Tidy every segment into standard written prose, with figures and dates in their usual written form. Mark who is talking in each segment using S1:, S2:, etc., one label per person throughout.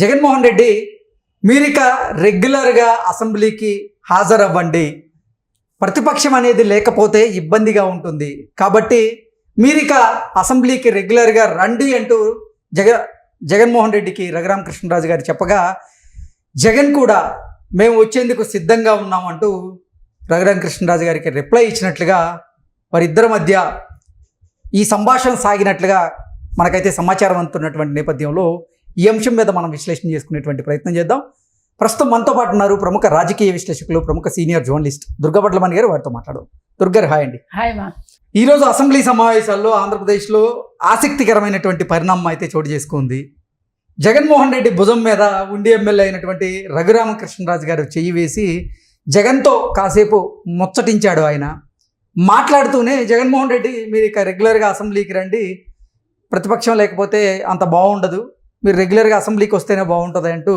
S1: జగన్మోహన్ రెడ్డి మీరిక రెగ్యులర్గా అసెంబ్లీకి హాజరవ్వండి, ప్రతిపక్షం అనేది లేకపోతే ఇబ్బందిగా ఉంటుంది కాబట్టి మీరిక అసెంబ్లీకి రెగ్యులర్గా రండి అంటూ జగన్మోహన్ రెడ్డికి రఘురామకృష్ణరాజు గారు చెప్పగా జగన్ కూడా మేము వచ్చేందుకు సిద్ధంగా ఉన్నామంటూ రఘురామకృష్ణరాజు గారికి రిప్లై ఇచ్చినట్లుగా వారిద్దరి మధ్య ఈ సంభాషణ సాగినట్లుగా మనకైతే సమాచారం అందుతున్నటువంటి నేపథ్యంలో ఈ అంశం మీద మనం విశ్లేషణ చేసుకునేటువంటి ప్రయత్నం చేద్దాం. ప్రస్తుతం మనతో పాటు ఉన్నారు ప్రముఖ రాజకీయ విశ్లేషకులు, ప్రముఖ సీనియర్ జర్నలిస్ట్ దుర్గాపట్లమణి గారు. వారితో మాట్లాడదాం. దుర్గారు హాయ్ అండి.
S2: హాయ్ మా.
S1: ఈరోజు అసెంబ్లీ సమావేశాల్లో ఆంధ్రప్రదేశ్లో ఆసక్తికరమైనటువంటి పరిణామం అయితే చోటు చేసుకుంది. జగన్మోహన్ రెడ్డి భుజం మీద ఉండి ఎమ్మెల్యే అయినటువంటి రఘురామకృష్ణరాజు గారు చెయ్యి వేసి జగన్తో కాసేపు ముచ్చటించాడు. ఆయన మాట్లాడుతూనే జగన్మోహన్ రెడ్డి మీరు ఇక రెగ్యులర్గా అసెంబ్లీకి రండి, ప్రతిపక్షం లేకపోతే అంత బాగుండదు, మీరు రెగ్యులర్గా అసెంబ్లీకి వస్తేనే బాగుంటుంది అంటూ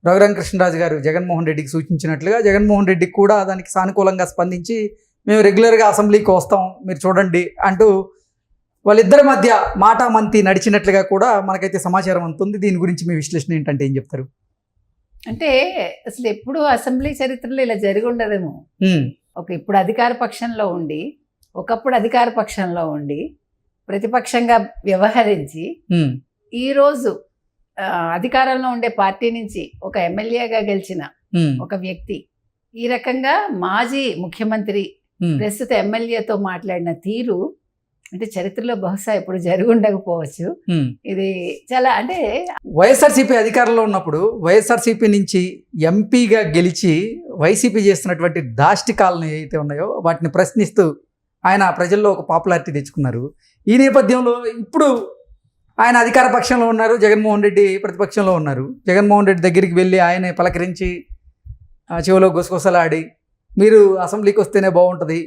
S1: రఘురామకృష్ణరాజు గారు జగన్మోహన్ రెడ్డికి సూచించినట్లుగా జగన్మోహన్ రెడ్డికి కూడా దానికి సానుకూలంగా స్పందించి మేము రెగ్యులర్గా అసెంబ్లీకి వస్తాం మీరు చూడండి అంటూ వాళ్ళిద్దరి మధ్య మాటామంతి నడిచినట్లుగా కూడా మనకైతే సమాచారం అందుతుంది. దీని గురించి మీ విశ్లేషణ ఏంటంటే ఏం చెప్తారు?
S2: అంటే అసలు ఎప్పుడు అసెంబ్లీ చరిత్రలో ఇలా జరిగి ఉండదేమో. ఇప్పుడు అధికార పక్షంలో ఉండి, ఒకప్పుడు అధికార పక్షంలో ఉండి ప్రతిపక్షంగా వ్యవహరించి ఈరోజు అధికారంలో ఉండే పార్టీ నుంచి ఒక ఎమ్మెల్యేగా గెలిచిన ఒక వ్యక్తి ఈ రకంగా మాజీ ముఖ్యమంత్రి ప్రస్తుత ఎమ్మెల్యేతో మాట్లాడిన తీరు అంటే చరిత్రలో బహుశా ఇప్పుడు జరిగి ఉండకపోవచ్చు. ఇది చాలా అంటే
S1: వైఎస్ఆర్సీపీ అధికారంలో ఉన్నప్పుడు వైఎస్ఆర్సీపీ నుంచి ఎంపీగా గెలిచి వైసీపీ చేస్తున్నటువంటి దాష్టికాలను ఏవైతే ఉన్నాయో వాటిని ప్రశ్నిస్తూ ఆయన ప్రజల్లో ఒక పాపులారిటీ తెచ్చుకున్నారు. ఈ నేపథ్యంలో ఇప్పుడు ఆయన అధికార పక్షంలో ఉన్నారు, జగన్మోహన్ రెడ్డి ప్రతిపక్షంలో ఉన్నారు. జగన్మోహన్ రెడ్డి దగ్గరికి వెళ్ళి ఆయనే పలకరించి చెవిలో గుసగుసలాడి మీరు అసెంబ్లీకి వస్తేనే బాగుంటుంది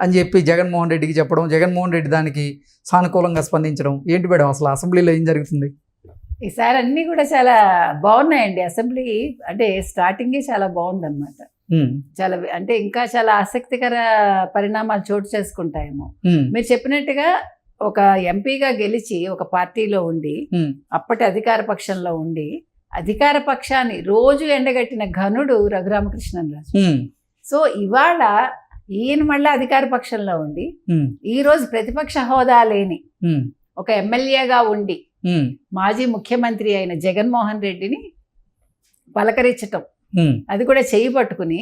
S1: అని చెప్పి జగన్మోహన్ రెడ్డికి చెప్పడం, జగన్మోహన్ రెడ్డి దానికి సానుకూలంగా స్పందించడం. ఏంటి మేడం అసలు అసెంబ్లీలో ఏం జరుగుతుంది?
S2: ఈసారి అన్నీ కూడా చాలా బాగున్నాయండి. అసెంబ్లీ అంటే స్టార్టింగే చాలా బాగుందన్నమాట. చాలా అంటే ఇంకా చాలా ఆసక్తికర పరిణామాలు చోటు చేసుకుంటాయేమో. మీరు చెప్పినట్టుగా ఒక ఎంపీగా గెలిచి ఒక పార్టీలో ఉండి అప్పటి అధికార పక్షంలో ఉండి అధికార పక్షాన్ని రోజు ఎండగట్టిన ఘనుడు రఘురామకృష్ణరాజు. సో ఇవాళ ఈయన మళ్ళీ అధికార పక్షంలో ఉండి ఈ రోజు ప్రతిపక్ష హోదా లేని ఒక ఎమ్మెల్యేగా ఉండి మాజీ ముఖ్యమంత్రి అయిన జగన్మోహన్ రెడ్డిని పలకరించటం, అది కూడా చేయి పట్టుకుని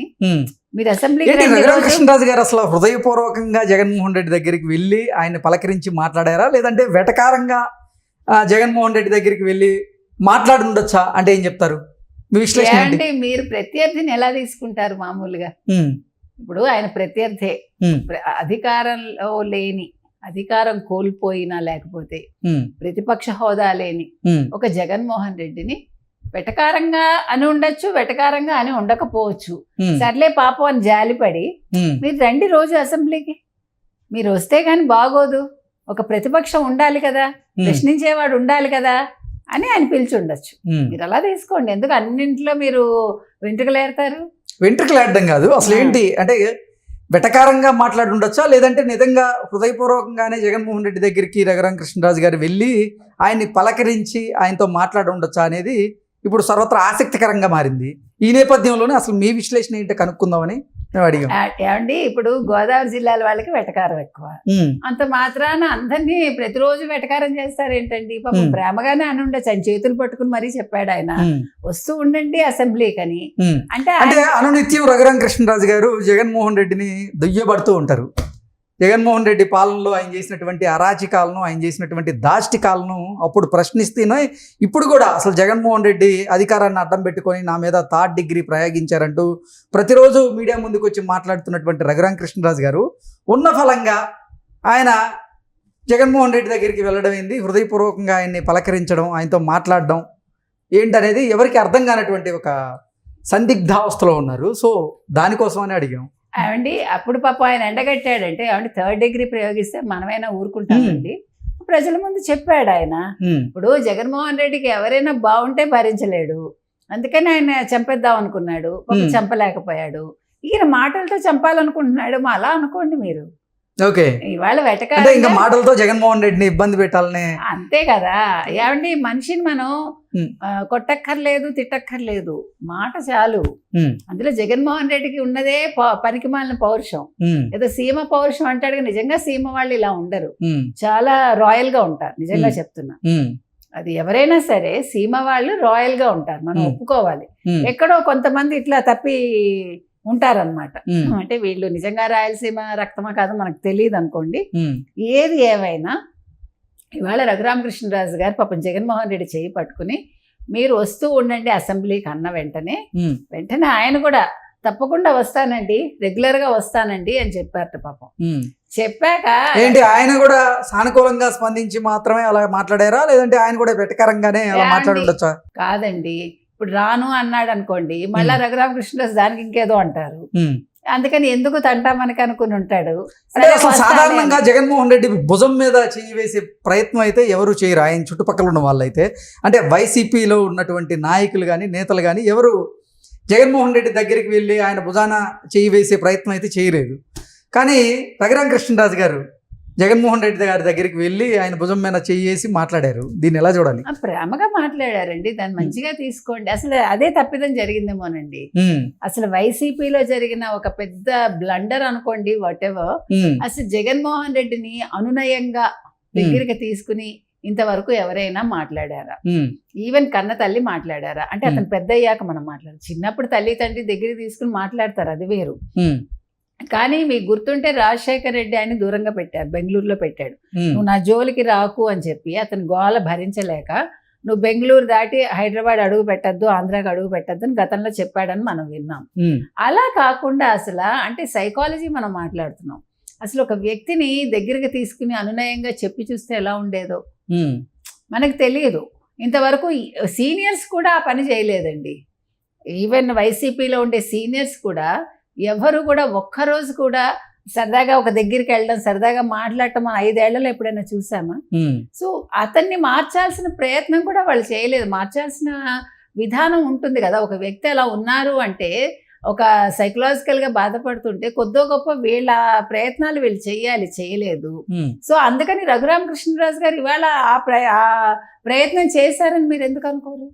S2: మీరు అసెంబ్లీకి
S1: రఘురామకృష్ణరాజు గారు అసలు హృదయపూర్వకంగా జగన్మోహన్ రెడ్డి దగ్గరికి వెళ్ళి ఆయన పలకరించి మాట్లాడారా, లేదంటే వెటకారంగా జగన్మోహన్ రెడ్డి దగ్గరికి వెళ్ళి మాట్లాడి ఉండొచ్చా అంటే ఏం చెప్తారు మీ విశ్లేషణ?
S2: అంటే మీరు ప్రత్యర్థిని ఎలా తీసుకుంటారు? మామూలుగా ఇప్పుడు ఆయన ప్రత్యర్థే, అధికారంలో లేని, అధికారం కోల్పోయినా లేకపోతే ప్రతిపక్ష హోదా లేని ఒక జగన్మోహన్ రెడ్డిని వెటకారంగా అని ఉండొచ్చు, వెటకారంగా అని ఉండకపోవచ్చు. సర్లే పాపం అని జాలిపడి మీరు రండి రోజు అసెంబ్లీకి, మీరు వస్తే కానీ బాగోదు, ఒక ప్రతిపక్షం ఉండాలి కదా, ప్రశ్నించేవాడు ఉండాలి కదా అని ఆయన పిలిచి ఉండొచ్చు. మీరు అలా తీసుకోండి. ఎందుకు అన్నింటిలో మీరు వెంట్రుకలేరుతారు?
S1: వెంట్రుకలేడడం కాదు, అసలు ఏంటి అంటే వెటకారంగా మాట్లాడి ఉండొచ్చా, లేదంటే నిజంగా హృదయపూర్వకంగానే జగన్మోహన్ రెడ్డి దగ్గరికి రఘురామకృష్ణరాజు గారు వెళ్ళి ఆయన్ని పలకరించి ఆయనతో మాట్లాడి ఉండొచ్చా అనేది ఇప్పుడు సర్వత్రా ఆసక్తికరంగా మారింది. ఈ నేపథ్యంలోనే అసలు మీ విశ్లేషణ ఏంటో కనుక్కుందామని మేము అడిగాం.
S2: ఏమండి, ఇప్పుడు గోదావరి జిల్లాల వాళ్ళకి వెటకారం ఎక్కువ, అంత మాత్రాన అందరినీ ప్రతిరోజు వెటకారం చేస్తారేంటండి? పాపం ప్రేమగానే అని ఉండొచ్చు. ఆయన చేతులు పట్టుకుని మరీ చెప్పాడు ఆయన వస్తూ ఉండండి అసెంబ్లీకి అని.
S1: అంటే అనునిత్యం రఘురామకృష్ణరాజు గారు జగన్మోహన్ రెడ్డిని దుయ్యబడుతూ ఉంటారు. జగన్మోహన్ రెడ్డి పాలనలో ఆయన చేసినటువంటి అరాచకాలను, ఆయన చేసినటువంటి దాష్టికాలను అప్పుడు ప్రశ్నిస్తూనే ఇప్పుడు కూడా అసలు జగన్మోహన్ రెడ్డి అధికారాన్ని అడ్డం పెట్టుకొని నా మీద థర్డ్ డిగ్రీ ప్రయోగించారంటూ ప్రతిరోజు మీడియా ముందుకు వచ్చి మాట్లాడుతున్నటువంటి రఘురామకృష్ణరాజు గారు ఉన్న ఫలంగా ఆయన జగన్మోహన్ రెడ్డి దగ్గరికి వెళ్ళడం ఏంది, హృదయపూర్వకంగా ఆయన్ని పలకరించడం, ఆయనతో మాట్లాడడం ఏంటనేది ఎవరికి అర్థం కానటువంటి ఒక సందిగ్ధావస్థలో ఉన్నారు. సో దానికోసమని అడిగాం.
S2: ఏమండి, అప్పుడు పాప ఆయన ఎండగట్టాడంటే ఏమంటే థర్డ్ డిగ్రీ ప్రయోగిస్తే మనమైనా ఊరుకుంటామండి. ప్రజల ముందు చెప్పాడు ఆయన. ఇప్పుడు జగన్మోహన్ రెడ్డికి ఎవరైనా బాగుంటే భరించలేడు, అందుకని ఆయన చంపేద్దాం అనుకున్నాడు, చంపలేకపోయాడు. ఈయన మాటలతో చంపాలనుకుంటున్నాడు. అలా అనుకోండి మీరు.
S1: ఓకే,
S2: ఇవాళ వెటకారంగా
S1: మాటలతో జగన్మోహన్ రెడ్డిని ఇబ్బంది పెట్టాలని,
S2: అంతే కదా. ఏమండి, మనిషిని మనం కొట్టక్కర్లేదు, తిట్టక్కర్లేదు, మాట చాలు. అందులో జగన్మోహన్ రెడ్డికి ఉన్నదే పనికిమాలిన పౌరుషం. ఏదో సీమ పౌరుషం అంటాడు, నిజంగా సీమ వాళ్ళు ఇలా ఉండరు, చాలా రాయల్ గా ఉంటారు. నిజంగా చెప్తున్నా, అది ఎవరైనా సరే సీమ వాళ్ళు రాయల్ గా ఉంటారు, మనం ఒప్పుకోవాలి. ఎక్కడో కొంతమంది ఇట్లా తప్పి ఉంటారన్నమాట. అంటే వీళ్ళు నిజంగా రాయలసీమ రక్తమా కాదో మనకు తెలియదు అనుకోండి. ఏది ఏమైనా ఇవాళ రఘురామకృష్ణరాజు గారు పాపం జగన్మోహన్ రెడ్డి చేయి పట్టుకుని మీరు వస్తూ ఉండండి అసెంబ్లీకి అన్న వెంటనే ఆయన కూడా తప్పకుండా వస్తానండి, రెగ్యులర్ గా వస్తానండి అని చెప్పారట పాపం. చెప్పాక
S1: ఏంటి ఆయన కూడా సానుకూలంగా స్పందించి మాత్రమే అలా మాట్లాడారా, లేదంటే ఆయన కూడా వెటకరంగానే అలా మాట్లాడుండొచ్చా?
S2: కాదండి, ఇప్పుడు రాను అన్నాడు అనుకోండి, మళ్ళా రఘురామకృష్ణరాజు దానికి ఇంకేదో అంటారు. అందుకని ఎందుకు తంటా మనకి అనుకుని ఉంటాడు.
S1: సాధారణంగా జగన్మోహన్ రెడ్డి భుజం మీద చేయి వేసే ప్రయత్నం అయితే ఎవరు చేయరు, ఆయన చుట్టుపక్కల ఉన్న వాళ్ళైతే. అంటే వైసీపీలో ఉన్నటువంటి నాయకులు కానీ నేతలు కానీ ఎవరు జగన్మోహన్ రెడ్డి దగ్గరికి వెళ్ళి ఆయన భుజాన చేయి వేసే ప్రయత్నం అయితే చేయలేదు. కానీ రఘురామకృష్ణరాజు గారు జగన్మోహన్ రెడ్డి గారి దగ్గరికి వెళ్ళి ఆయన భుజం మీద చేయి వేసి మాట్లాడారు. దీన్ని ఎలా చూడాలి?
S2: ప్రేమగా మాట్లాడారండి, దాన్ని మంచిగా తీసుకోండి. అసలు అదే తప్పిదం జరిగిందేమోనండి. అసలు వైసీపీలో జరిగిన ఒక పెద్ద బ్లండర్ అనుకోండి, వాట్ ఎవర్. అసలు జగన్మోహన్ రెడ్డిని అనునయంగా దగ్గరికి తీసుకుని ఇంతవరకు ఎవరైనా మాట్లాడారా? ఈవెన్ కన్న తల్లి మాట్లాడారా? అంటే అతను పెద్ద అయ్యాక మనం మాట్లాడారు. చిన్నప్పుడు తల్లి తండ్రి దగ్గరికి తీసుకుని మాట్లాడతారు, అది వేరు. కానీ మీకు గుర్తుంటే రాజశేఖర్ రెడ్డి ఆయన దూరంగా పెట్టారు, బెంగళూరులో పెట్టాడు. నువ్వు నా జోలికి రాకు అని చెప్పి అతని గోల భరించలేక నువ్వు బెంగళూరు దాటి హైదరాబాద్ అడుగు పెట్టద్దు, ఆంధ్రాకి అడుగు పెట్టద్దు అని గతంలో చెప్పాడని మనం విన్నాం. అలా కాకుండా అసలు అంటే సైకాలజీ మనం మాట్లాడుతున్నాం. అసలు ఒక వ్యక్తిని దగ్గరికి తీసుకుని అనునయంగా చెప్పి చూస్తే ఎలా ఉండేదో మనకు తెలియదు. ఇంతవరకు సీనియర్స్ కూడా ఆ పని చేయలేదండి. ఈవెన్ వైసీపీలో ఉండే సీనియర్స్ కూడా ఎవరు కూడా ఒక్కరోజు కూడా సరదాగా ఒక దగ్గరికి వెళ్ళడం, సరదాగా మాట్లాడటం 5 ఏళ్లలో ఎప్పుడైనా చూసామా? సో అతన్ని మార్చాల్సిన ప్రయత్నం కూడా వాళ్ళు చేయలేదు. మార్చాల్సిన విధానం ఉంటుంది కదా. ఒక వ్యక్తి అలా ఉన్నారు అంటే, ఒక సైకలాజికల్ గా బాధపడుతుంటే కొద్దో గొప్ప వీళ్ళ ప్రయత్నాలు వీళ్ళు చేయలేదు. సో అందుకని రఘురామకృష్ణరాజు గారు ఇవాళ ఆ ప్రయత్నం చేశారని మీరు ఎందుకు అనుకోరు?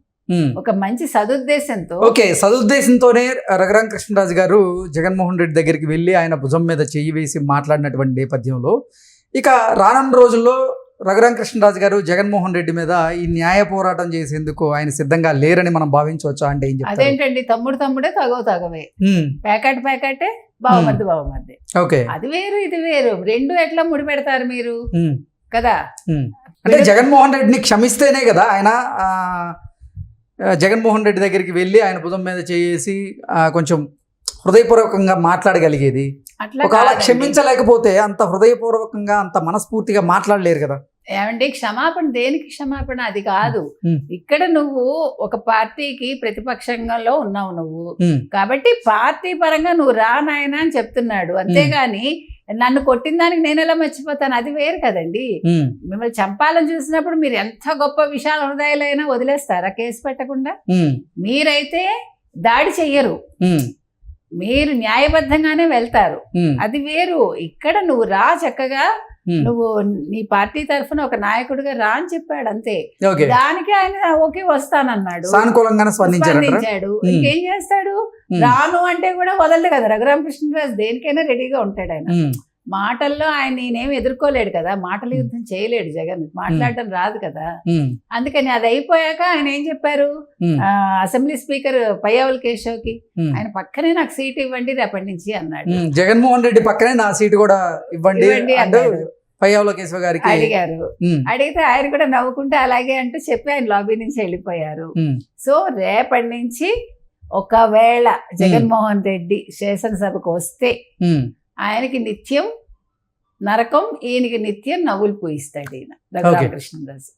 S2: ఒక మంచి సదుద్దేశంతో.
S1: ఓకే, సదుద్దేశంతోనే రఘురామకృష్ణరాజు గారు జగన్మోహన్ రెడ్డి దగ్గరికి వెళ్ళి ఆయన భుజం మీద చెయ్యి వేసి మాట్లాడినటువంటి నేపథ్యంలో ఇక రానున్న రోజుల్లో రఘురామకృష్ణరాజు గారు జగన్మోహన్ రెడ్డి మీద ఈ న్యాయ పోరాటం చేసేందుకు ఆయన సిద్ధంగా లేరని మనం భావించవచ్చా? అంటే ఏం చెప్తారు?
S2: అదేంటండి, తమ్ముడే తగవే, ప్యాకెటే బావమర్ది.
S1: ఓకే,
S2: అది వేరు ఇది వేరు, రెండు ఎట్లా ముడి పెడతారు మీరు కదా?
S1: అంటే జగన్మోహన్ రెడ్డిని క్షమిస్తేనే కదా ఆయన జగన్మోహన్ రెడ్డి దగ్గరికి వెళ్ళి ఆయన భుజం మీద చేసి కొంచెం హృదయపూర్వకంగా మాట్లాడగలిగేది. ఒకవేళ క్షమించలేకపోతే అంత హృదయపూర్వకంగా అంత మనస్ఫూర్తిగా మాట్లాడలేరు కదా.
S2: ఏమంటే క్షమాపణ దేనికి క్షమాపణ? అది కాదు. ఇక్కడ నువ్వు ఒక పార్టీకి ప్రతిపక్షంలో ఉన్నావు నువ్వు, కాబట్టి పార్టీ పరంగా నువ్వు రా నాయనా అని చెప్తున్నాడు. అంతేగాని నన్ను కొట్టిన దానికి నేను ఎలా మర్చిపోతాను, అది వేరు కదండి. మిమ్మల్ని చంపాలని చూసినప్పుడు మీరు ఎంత గొప్ప విశాల హృదయాలైనా వదిలేస్తారా కేసు పెట్టకుండా? మీరైతే దాడి చెయ్యరు, మీరు న్యాయబద్ధంగానే వెళ్తారు, అది వేరు. ఇక్కడ నువ్వు రా, చక్కగా నువ్వు నీ పార్టీ తరఫున ఒక నాయకుడిగా రా అని చెప్పాడు, అంతే. దానికి ఆయన ఓకే వస్తానన్నాడు, స్పందించాడు. ఇంకేం చేస్తాడు? రాను అంటే కూడా వదలడు కదా రఘురామకృష్ణరాజు, దేనికైనా రెడీగా ఉంటాడు ఆయన. మాటల్లో ఆయన నేనేం ఎదుర్కోలేడు కదా, మాటల యుద్ధం చేయలేడు జగన్, మాట్లాడడం రాదు కదా. అందుకని అది అయిపోయాక ఆయన ఏం చెప్పారు, అసెంబ్లీ స్పీకర్ పయ్యావుల కేశవ్కి ఆయన పక్కనే నాకు సీట్ ఇవ్వండి రేపటి నుంచి అన్నాడు.
S1: జగన్మోహన్ రెడ్డి పక్కనే నా సీటు కూడా ఇవ్వండి అన్నాడు పయ్యావుల కేశవ్ గారికి
S2: అడిగారు. అడిగితే ఆయన కూడా నవ్వుకుంటే అలాగే అంటూ చెప్పి ఆయన లాబీ నుంచి వెళ్ళిపోయారు. సో రేపటి నుంచి ఒకవేళ జగన్మోహన్ రెడ్డి శాసనసభకు వస్తే ఆయనకి నిత్యం నరకం, ఈయనకి నిత్యం నవ్వులు పూయిస్తాడు ఈయన రఘురామకృష్ణరాజు.